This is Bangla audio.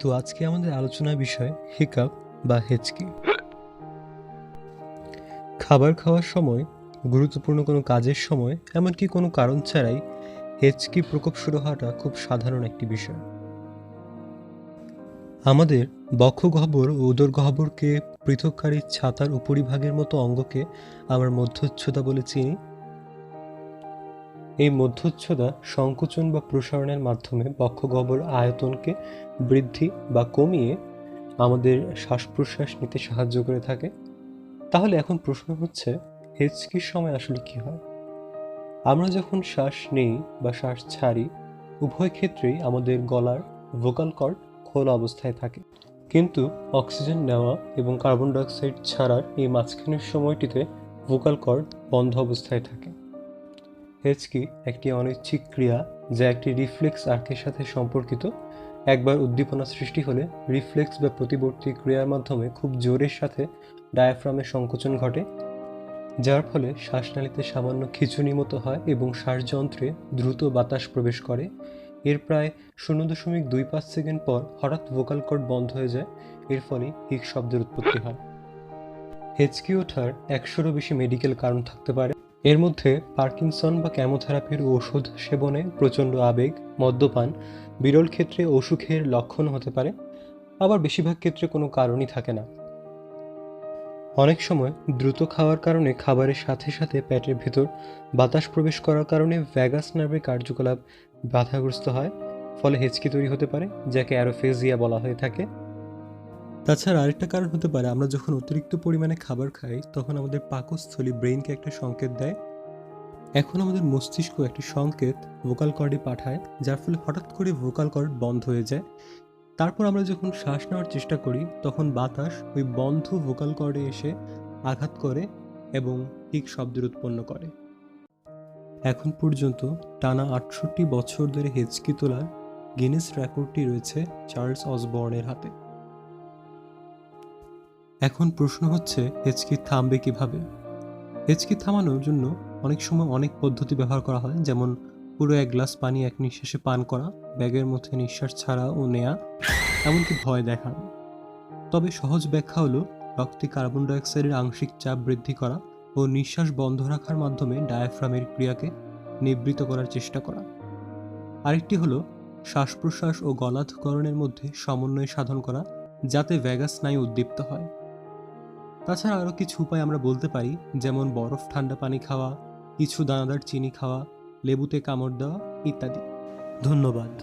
তো আজকে আমাদের আলোচনার বিষয় হিকাপ বা হেঁচকি। খাবার খাওয়ার সময়, গুরুত্বপূর্ণ কোনো কাজের সময়, এমনকি কোনো কারণ ছাড়াই হেঁচকি প্রকোপ শুরু হওয়াটা খুব সাধারণ একটি বিষয়। আমাদের বক্ষগহ্বর ও উদরগহ্বরকে পৃথককারী ছাতার উপরিভাগের মতো অঙ্গকে আমরা মধ্যচ্ছদা বলে চিনি। এই মধ্যচ্ছদা সংকোচন বা প্রসারণের মাধ্যমে বক্ষগহ্বর আয়তনকে বৃদ্ধি বা কমিয়ে আমাদের শ্বাস-প্রশ্বাস নিতে সাহায্য করে থাকে। তাহলে এখন প্রশ্ন হচ্ছে, হেঁচকির সময় আসলে কি হয়? আমরা যখন শ্বাস নেই বা শ্বাস ছাড়ি, উভয় ক্ষেত্রেই আমাদের গলার ভোকাল কর্ড খোলা অবস্থায় থাকে। কিন্তু অক্সিজেন নেওয়া এবং কার্বন ডাইঅক্সাইড ছাড়ার এই মাঝখানের সময়টিতে ভোকাল কর্ড বন্ধ অবস্থায় থাকে। হেঁচকি একটি অনৈচ্ছিক ক্রিয়া যা একটি রিফ্লেক্স আর্কের সাথে সম্পর্কিত। একবার উদ্দীপনা সৃষ্টি হলে রিফ্লেক্স বা প্রতিবর্তী ক্রিয়ার মাধ্যমে খুব জোরের সাথে ডায়াফ্রামের সংকোচন ঘটে, যার ফলে শ্বাসনালীতে সামান্য খিঁচুনি মতো হয় এবং শ্বাসযন্ত্রে দ্রুত বাতাস প্রবেশ করে। এর প্রায় 0.25 সেকেন্ড পর হঠাৎ ভোকাল কর্ড বন্ধ হয়ে যায়। এর ফলে হিক শব্দের উৎপত্তি হয়। হেঁচকি ওঠার 100-রও বেশি মেডিকেল কারণ থাকতে পারে। এর মধ্যে পার্কিনসন বা কেমোথেরাপির ওষুধ সেবনে, প্রচণ্ড আবেগ, মদ্যপান, বিরল ক্ষেত্রে অসুখের লক্ষণ হতে পারে। আবার বেশিরভাগ ক্ষেত্রে কোনো কারণই থাকে না। অনেক সময় দ্রুত খাওয়ার কারণে খাবারের সাথে সাথে পেটের ভেতর বাতাস প্রবেশ করার কারণে ভ্যাগাস নার্ভের কার্যকলাপ বাধাগ্রস্ত হয়, ফলে হেঁচকি তৈরি হতে পারে, যাকে অ্যারোফেজিয়া বলা হয়ে থাকে। তাছাড়া আরেকটা কারণ হতে পারে, আমরা যখন অতিরিক্ত পরিমাণে খাবার খাই তখন আমাদের পাকস্থলী ব্রেইনকে একটা সংকেত দেয়। এখন আমাদের মস্তিষ্ক একটি সংকেত ভোকাল কর্ডে পাঠায়, যার ফলে হঠাৎ করে ভোকাল কর্ড বন্ধ হয়ে যায়। তারপর আমরা যখন শ্বাস নেওয়ার চেষ্টা করি তখন বাতাস ওই বন্ধ ভোকাল কর্ডে এসে আঘাত করে এবং হিক শব্দের উৎপন্ন করে। এখন পর্যন্ত টানা 68 বছর ধরে হেঁচকি তোলার গিনেস রেকর্ডটি রয়েছে চার্লস অসবর্নের হাতে। এখন প্রশ্ন হচ্ছে, হেঁচকি থামবে কিভাবে? হেঁচকি থামানোর জন্য অনেক সময় অনেক পদ্ধতি ব্যবহার করা হয়, যেমন পুরো 1 গ্লাস পানি এক নিঃশ্বাসে পান করা, ব্যাগের মধ্যে নিঃশ্বাস ছাড়া ও নেয়া, এমনকি ভয় দেখানো। তবে সহজ ব্যাখ্যা হলো রক্তে কার্বন ডাইঅক্সাইডের আংশিক চাপ বৃদ্ধি করা ও নিঃশ্বাস বন্ধ রাখার মাধ্যমে ডায়াফ্রামের ক্রিয়াকে নিবৃত করার চেষ্টা করা। আরেকটি হলো শ্বাস প্রশ্বাস ও গলাধঃকরণের মধ্যে সমন্বয় সাধন করা, যাতে ভ্যাগাস স্নায়ু উদ্দীপ্ত হয়। তাছাড়া আরও কিছু উপায় আমরা বলতে পারি, যেমন বরফ ঠান্ডা পানি খাওয়া, কিছু দানাদার চিনি খাওয়া, লেবুতে কামড় দেওয়া ইত্যাদি। ধন্যবাদ।